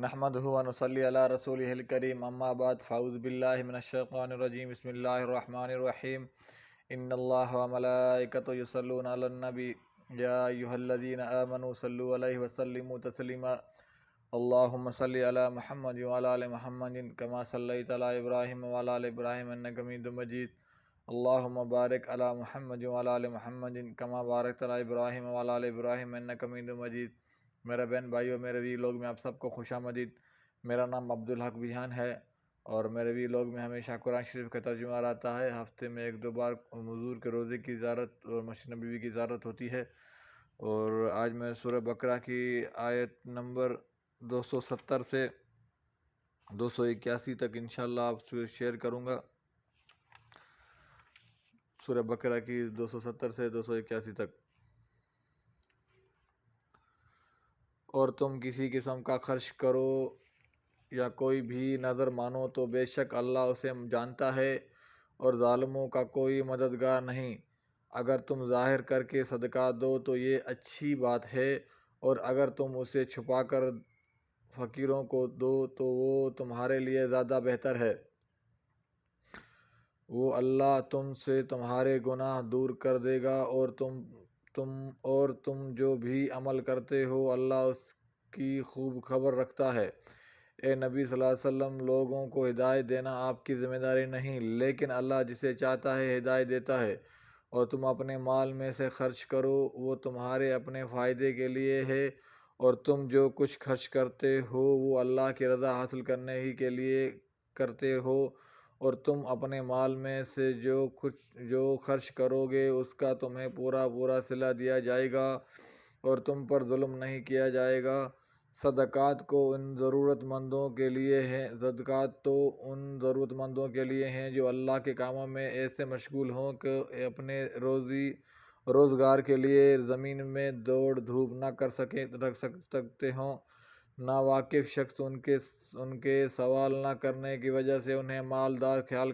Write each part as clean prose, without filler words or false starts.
نحمدہ و نصلی علی رسولہ الکریم، اما بعد، فاعوذ باللہ من الشیطان الرجیم، بسم اللہ الرحمن الرحیم۔ ان اللہ و ملائکتہ یصلون علی النبی یا ایھا الذین آمنوا صلوا علیہ وسلموا تسلیما۔ اللہم صلی علی محمد وعلی آل محمد کما صلیت علی ابراہیم وعلی آل ابراہیم انک حمید مجید۔ اللہم بارک علی محمد وعلی آل محمد کما بارکت علی ابراہیم وعلی آل ابراہیم انک حمید مجید۔ میرے بہن بھائیوں، میرے وی لوگ میں آپ سب کو خوش آمدید۔ میرا نام عبدالحق بیان ہے اور میرے وی لوگ میں ہمیشہ قرآن شریف کا ترجمہ رہتا ہے۔ ہفتے میں 1-2 بار حضور کے روزے کی زیارت اور مسجد نبوی کی زیارت ہوتی ہے۔ اور آج میں سورہ بقرہ کی آیت نمبر 270 سے 281 تک انشاءاللہ آپ سے شیئر کروں گا۔ سورہ بقرہ کی 270 سے 281 تک۔ اور تم کسی قسم کا خرچ کرو یا کوئی بھی نظر مانو تو بے شک اللہ اسے جانتا ہے اور ظالموں کا کوئی مددگار نہیں۔ اگر تم ظاہر کر کے صدقہ دو تو یہ اچھی بات ہے، اور اگر تم اسے چھپا کر فقیروں کو دو تو وہ تمہارے لیے زیادہ بہتر ہے۔ وہ اللہ تم سے تمہارے گناہ دور کر دے گا، اور تم جو بھی عمل کرتے ہو اللہ اس کی خوب خبر رکھتا ہے۔ اے نبی صلی اللہ علیہ وسلم، لوگوں کو ہدایت دینا آپ کی ذمہ داری نہیں، لیکن اللہ جسے چاہتا ہے ہدایت دیتا ہے۔ اور تم اپنے مال میں سے خرچ کرو، وہ تمہارے اپنے فائدے کے لیے ہے، اور تم جو کچھ خرچ کرتے ہو وہ اللہ کی رضا حاصل کرنے ہی کے لیے کرتے ہو، اور تم اپنے مال میں سے جو خرچ کرو گے اس کا تمہیں پورا صلہ دیا جائے گا، اور تم پر ظلم نہیں کیا جائے گا۔ صدقات تو ان ضرورت مندوں کے لیے ہیں جو اللہ کے کاموں میں ایسے مشغول ہوں کہ اپنے روزگار کے لیے زمین میں دوڑ دھوپ نہ رکھ سکتے ہوں۔ ناواقف شخص ان کے سوال نہ کرنے کی وجہ سے انہیں مالدار خیال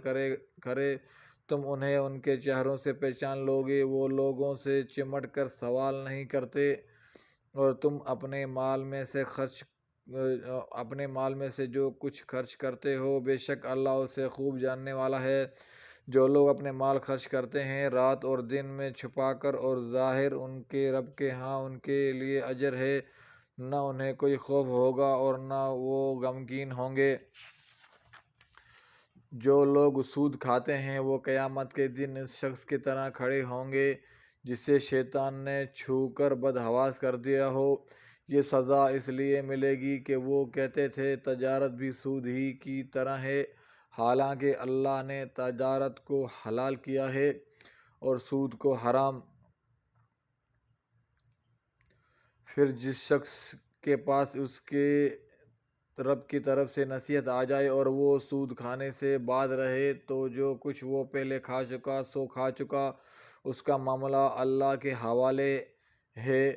کرے، تم انہیں ان کے چہروں سے پہچان لو گے۔ وہ لوگوں سے چمٹ کر سوال نہیں کرتے، اور تم اپنے مال میں سے جو کچھ خرچ کرتے ہو بے شک اللہ اسے خوب جاننے والا ہے۔ جو لوگ اپنے مال خرچ کرتے ہیں رات اور دن میں چھپا کر اور ظاہر، ان کے رب کے ہاں ان کے لیے اجر ہے، نہ انہیں کوئی خوف ہوگا اور نہ وہ غمگین ہوں گے۔ جو لوگ سود کھاتے ہیں وہ قیامت کے دن اس شخص کی طرح کھڑے ہوں گے جسے شیطان نے چھو کر بدحواس کر دیا ہو۔ یہ سزا اس لیے ملے گی کہ وہ کہتے تھے تجارت بھی سود ہی کی طرح ہے، حالانکہ اللہ نے تجارت کو حلال کیا ہے اور سود کو حرام۔ پھر جس شخص کے پاس اس کے رب کی طرف سے نصیحت آ جائے اور وہ سود کھانے سے باز رہے تو جو کچھ وہ پہلے کھا چکا سو کھا چکا، اس کا معاملہ اللہ کے حوالے ہے۔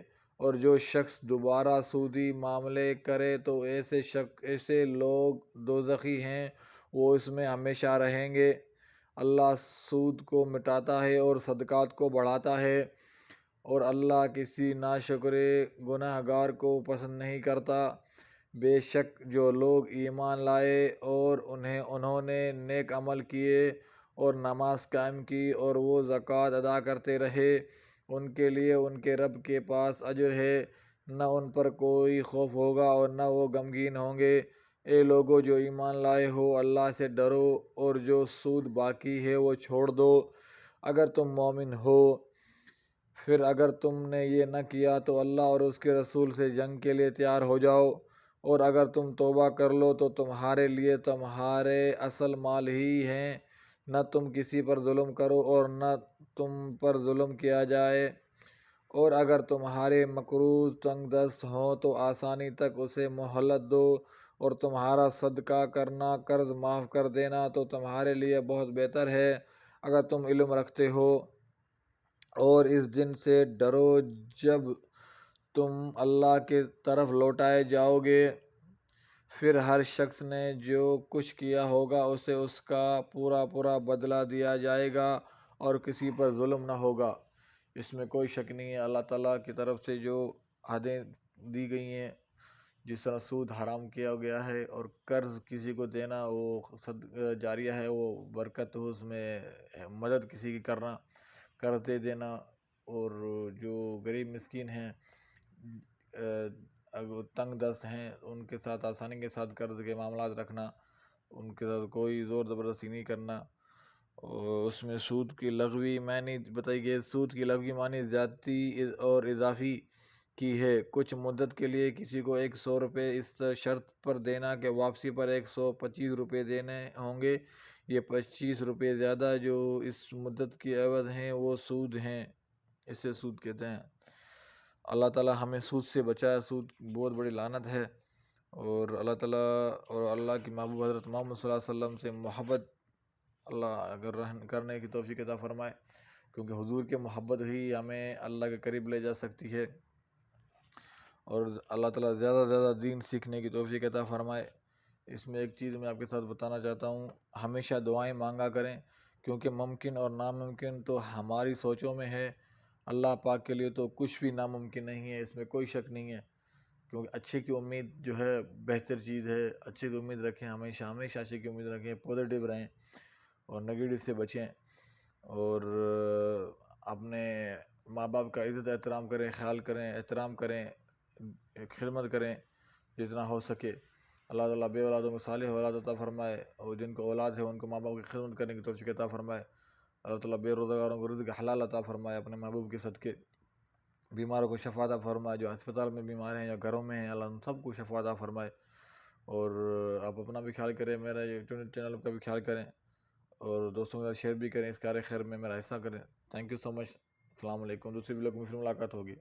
اور جو شخص دوبارہ سودی معاملے کرے تو ایسے لوگ دوزخی ہیں، وہ اس میں ہمیشہ رہیں گے۔ اللہ سود کو مٹاتا ہے اور صدقات کو بڑھاتا ہے، اور اللہ کسی ناشکر گناہ گار کو پسند نہیں کرتا۔ بے شک جو لوگ ایمان لائے اور انہوں نے نیک عمل کیے اور نماز قائم کی اور وہ زکوٰۃ ادا کرتے رہے، ان کے لیے ان کے رب کے پاس اجر ہے، نہ ان پر کوئی خوف ہوگا اور نہ وہ غمگین ہوں گے۔ اے لوگو جو ایمان لائے ہو، اللہ سے ڈرو اور جو سود باقی ہے وہ چھوڑ دو اگر تم مومن ہو۔ پھر اگر تم نے یہ نہ کیا تو اللہ اور اس کے رسول سے جنگ کے لیے تیار ہو جاؤ، اور اگر تم توبہ کر لو تو تمہارے لیے تمہارے اصل مال ہی ہیں، نہ تم کسی پر ظلم کرو اور نہ تم پر ظلم کیا جائے۔ اور اگر تمہارے مقروض تنگ دست ہوں تو آسانی تک اسے مہلت دو، اور تمہارا صدقہ کرنا، قرض معاف کر دینا تو تمہارے لیے بہت بہتر ہے اگر تم علم رکھتے ہو۔ اور اس دن سے ڈرو جب تم اللہ کی طرف لوٹائے جاؤ گے، پھر ہر شخص نے جو کچھ کیا ہوگا اسے اس کا پورا بدلہ دیا جائے گا، اور کسی پر ظلم نہ ہوگا۔ اس میں کوئی شک نہیں ہے، اللہ تعالیٰ کی طرف سے جو حدیں دی گئی ہیں جس طرح سود حرام کیا گیا ہے، اور قرض کسی کو دینا وہ جاریہ ہے، وہ برکت ہو اس میں، مدد کسی کی کرنا، قرض دے دینا، اور جو غریب مسکین ہیں، تنگ دست ہیں، ان کے ساتھ آسانی کے ساتھ قرض کے معاملات رکھنا، ان کے ساتھ کوئی زور زبردستی نہیں کرنا۔ اور اس میں سود کی لغوی معنی بتائی گئی، سود کی لغوی معنی زیادتی اور اضافی کی ہے۔ کچھ مدت کے لیے کسی کو 100 روپے اس شرط پر دینا کہ واپسی پر 125 روپے دینے ہوں گے، یہ 25 روپے زیادہ جو اس مدت کی عوض ہیں وہ سود ہیں، اس سے سود کہتے ہیں۔ اللہ تعالیٰ ہمیں سود سے بچائے، سود بہت بڑی لعنت ہے، اور اللہ تعالیٰ اور اللہ کی محبوب حضرت محمد صلی اللہ علیہ وسلم سے محبت اللہ کرنے کی توفیق عطا فرمائے، کیونکہ حضور کی محبت ہی ہمیں اللہ کے قریب لے جا سکتی ہے، اور اللہ تعالیٰ زیادہ سے زیادہ دین سیکھنے کی توفیق عطا فرمائے۔ اس میں ایک چیز میں آپ کے ساتھ بتانا چاہتا ہوں، ہمیشہ دعائیں مانگا کریں، کیونکہ ممکن اور ناممکن تو ہماری سوچوں میں ہے، اللہ پاک کے لیے تو کچھ بھی ناممکن نہیں ہے، اس میں کوئی شک نہیں ہے، کیونکہ اچھے کی امید جو ہے بہتر چیز ہے۔ اچھے کی امید رکھیں، ہمیشہ ہمیشہ اچھے کی امید رکھیں، پازیٹیو رہیں اور نگیٹو سے بچیں، اور اپنے ماں باپ کا عزت احترام کریں، خیال کریں، احترام کریں، خدمت کریں جتنا ہو سکے۔ اللہ تعالیٰ بے اولادوں کو صالح اولاد عطا فرمائے، اور جن کو اولاد ہے ان کو ماں باپ کی خدمت کرنے کی توفیق عطا فرمائے۔ اللہ تعالیٰ بے روزگاروں کو رزق حلال عطا فرمائے اپنے محبوب کے صدقے۔ بیماروں کو شفا عطا فرمائے، جو ہسپتال میں بیمار ہیں یا گھروں میں ہیں، اللہ ان سب کو شفا عطا فرمائے۔ اور آپ اپنا بھی خیال کریں، میرا یوٹیوب چینل کا بھی خیال کریں، اور دوستوں کے ساتھ شیئر بھی کریں، اس کار خیر میں میرا حصہ کریں۔ تھینک یو سو مچ، السلام علیکم، دوسری ویڈیو میں پھر ملاقات ہوگی۔